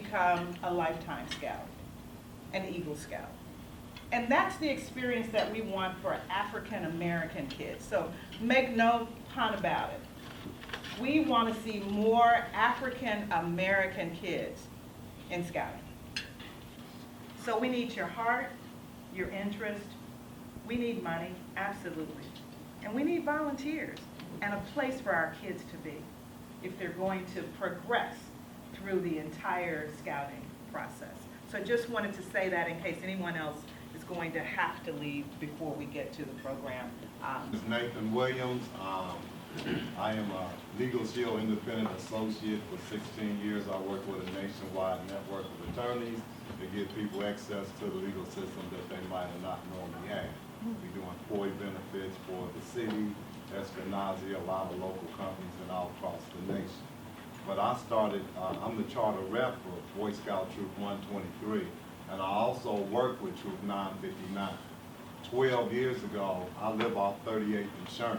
become a lifetime scout, an Eagle Scout. And that's the experience that we want for African American kids. So make no pun about it. We want to see more African American kids in scouting. So we need your heart, your interest. We need money, absolutely. And we need volunteers and a place for our kids to be if they're going to progress through the entire scouting process. So I just wanted to say that in case anyone else is going to have to leave before we get to the program. This is Nathan Williams. I am a Legal Shield Independent Associate for 16 years. I work with a nationwide network of attorneys to give people access to the legal system that they might have not normally had. We do employee benefits for the city, Eskenazi, a lot of local companies and all across the nation. But I started, I'm the charter rep for Boy Scout Troop 123, and I also work with Troop 959. 12 years ago, I live off 38th and Sherman.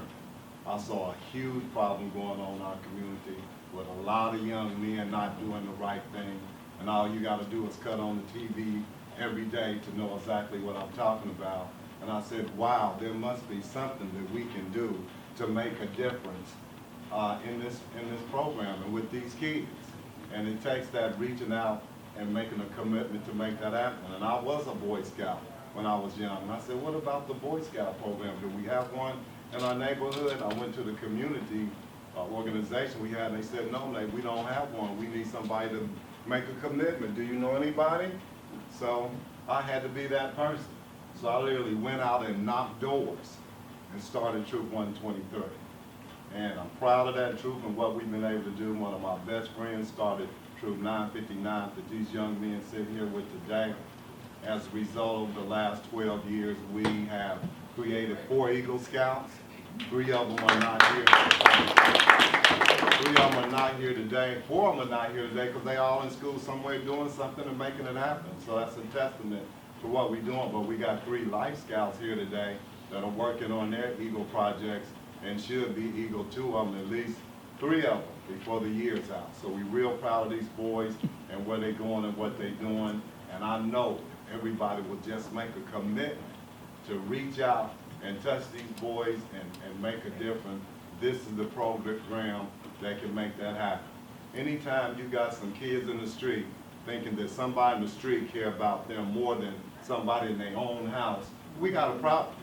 I saw a huge problem going on in our community with a lot of young men not doing the right thing, and all you got to do is cut on the TV every day to know exactly what I'm talking about. And I said, wow, there must be something that we can do to make a difference in this program and with these kids. And it takes that reaching out and making a commitment to make that happen. And I was a Boy Scout when I was young. And I said, what about the Boy Scout program? Do we have one in our neighborhood? I went to the community organization we had, and they said, no, Nate, we don't have one. We need somebody to make a commitment. Do you know anybody? So I had to be that person. So I literally went out and knocked doors and started Troop 123. And I'm proud of that troop and what we've been able to do. One of my best friends started Troop 959 that these young men sit here with today. As a result of the last 12 years, we have created 4 Eagle Scouts. 3 of them are not here. 3 of them are not here today. 4 of them are not here today because they all in school somewhere doing something and making it happen. So that's a testament to what we're doing. But we got 3 Life Scouts here today that are working on their Eagle projects and should be Eagle 2 of them, at least 3 of them before the year's out. So we're real proud of these boys and where they're going and what they're doing. And I know everybody will just make a commitment to reach out and touch these boys and make a difference. This is the program that can make that happen. Anytime you got some kids in the street thinking that somebody in the street care about them more than somebody in their own house, we got a problem.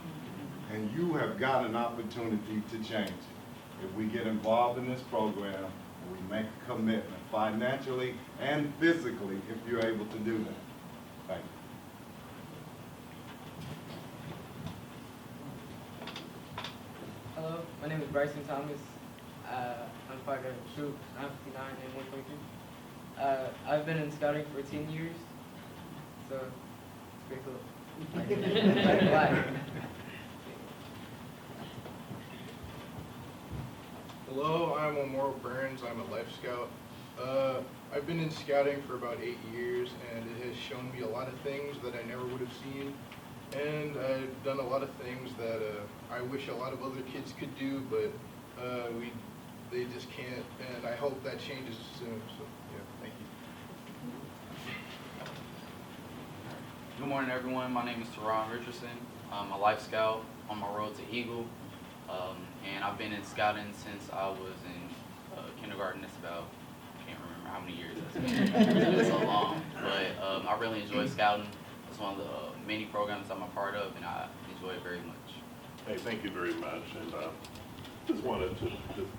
And you have got an opportunity to change it. If we get involved in this program, and we make a commitment financially and physically if you're able to do that. Thank you. Hello, my name is Bryson Thomas. I'm part of Troop 959 and 123. I've been in scouting for 10 years, so it's pretty cool. Like, Hello, I'm Omar Burns. I'm a Life Scout. I've been in scouting for about 8 years, and it has shown me a lot of things that I never would have seen. And I've done a lot of things that I wish a lot of other kids could do, but they just can't. And I hope that changes soon. So, yeah, thank you. Good morning, everyone. My name is Teron Richardson. I'm a Life Scout on my road to Eagle. And I've been in scouting since I was in kindergarten. It's about, I can't remember how many years that's been. It's been so long. But I really enjoy scouting. It's one of the many programs I'm a part of, and I enjoy it very much. Hey, thank you very much. And just wanted to just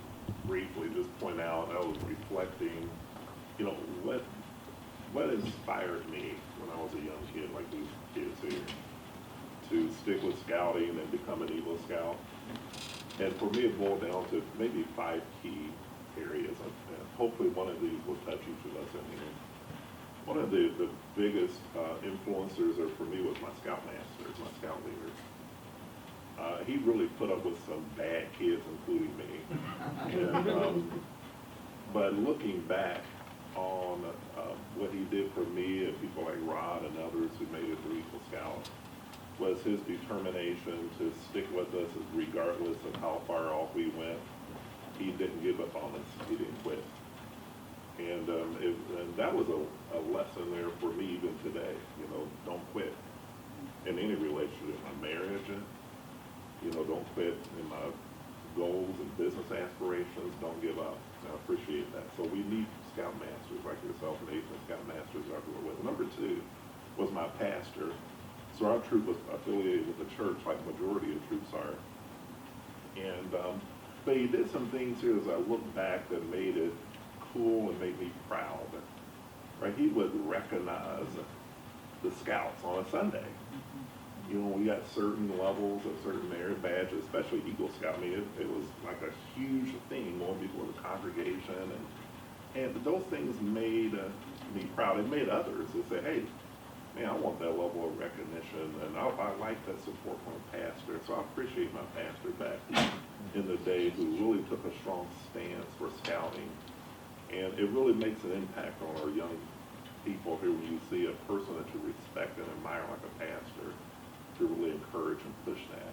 briefly just point out, I was reflecting, you know, what inspired me when I was a young kid, like these kids here, to stick with scouting and become an Eagle Scout. And for me, it boiled down to maybe 5 key areas. And hopefully one of these will touch each of us in here. One of the biggest influencers for me was my scoutmaster, my scout leader. He really put up with some bad kids, including me. And, but looking back on what he did for me and people like Rod and others who made it through Eagle Scout was his determination to stick with us regardless of how far off we went. He didn't give up on us. He didn't quit. And that was a lesson there for me even today, don't quit in any relationship, my marriage, don't quit in my goals and business aspirations, don't give up. I appreciate that. So we need Scoutmasters like yourself and Asian Scoutmasters everywhere with. Number two was my pastor. So our troop was affiliated with the church like majority of troops are. And but he did some things here as I look back that made it cool and made me proud. Right? He would recognize the scouts on a Sunday. We got certain levels of certain merit badges, especially Eagle Scout. I mean, it was like a huge thing going before the congregation, and those things made me proud. It made others to say, hey, man, I want that level of recognition, and I like that support from a pastor. So I appreciate my pastor back in the day who really took a strong stance for scouting, and it really makes an impact on our young people here when you see a person that you respect and admire like a pastor, to really encourage and push that.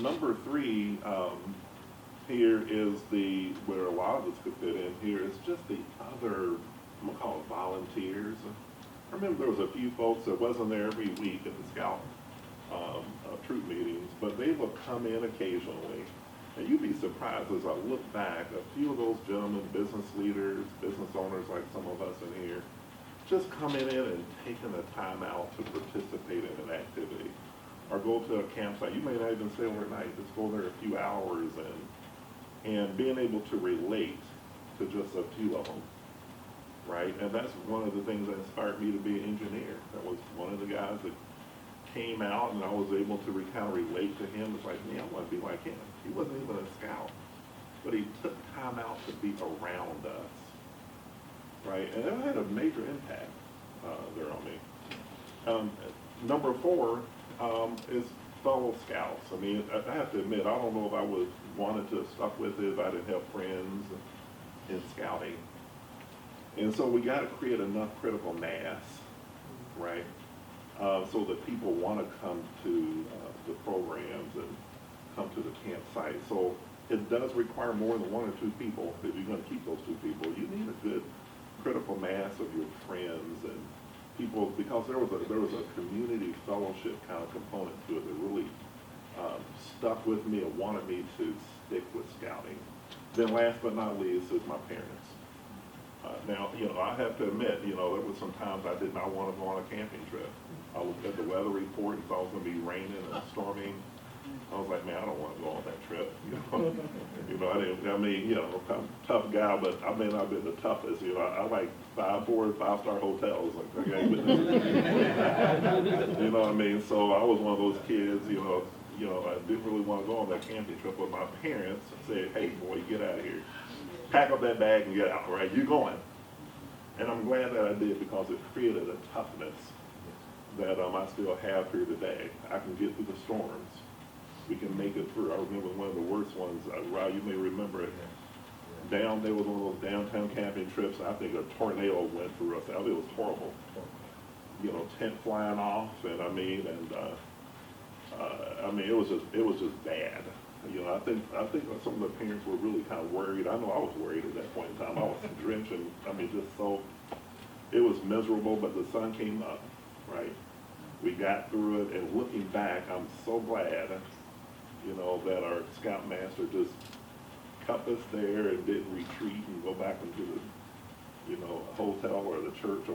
Number three, here is where a lot of us could fit in here, is just the other, I'm gonna call it volunteers. I remember there was a few folks that wasn't there every week at the Scout troop meetings, but they would come in occasionally. And you'd be surprised as I look back, a few of those gentlemen, business leaders, business owners like some of us in here, just coming in and taking the time out to participate in an activity. Or go to a campsite. You may not even stay overnight, just go there a few hours and being able to relate to just a few of them, right? And that's one of the things that inspired me to be an engineer. That was one of the guys that came out and I was able to kind of relate to him. It's like, man, I want to be like him. He wasn't even a scout, but he took time out to be around us. Right, and that had a major impact there on me. Number four is fellow scouts. I mean, I have to admit, I don't know if I would wanted to have stuck with it if I didn't have friends in scouting. And so we got to create enough critical mass, right, so that people want to come to the programs and come to the campsite. So it does require more than one or two people. If you're going to keep those two people, you need a good critical mass of your friends and people, because there was a community fellowship kind of component to it that really stuck with me and wanted me to stick with scouting. Then last but not least is my parents. Now, I have to admit, there was some times I did not want to go on a camping trip. I looked at the weather report and thought it was going to be raining and storming. I was like, man, I don't want to go on that trip. I'm a tough guy, but I may not have been the toughest. I like 5-star hotels. Like, okay, you know what I mean? So I was one of those kids, I didn't really want to go on that camping trip, but my parents said, hey, boy, get out of here. Pack up that bag and get out, right? You're going. And I'm glad that I did, because it created a toughness that I still have here today. I can get through the storms. We can make it through. I remember one of the worst ones, Rod, you may remember it. There was one of those downtown camping trips. I think a tornado went through us. It was horrible. Tent flying off, and it was just bad. I think some of the parents were really kind of worried. I know I was worried at that point in time. I was drenching. It was miserable, but the sun came up, right? We got through it, and looking back, I'm so glad, that our scoutmaster just kept us there and didn't retreat and go back into the, hotel or the church or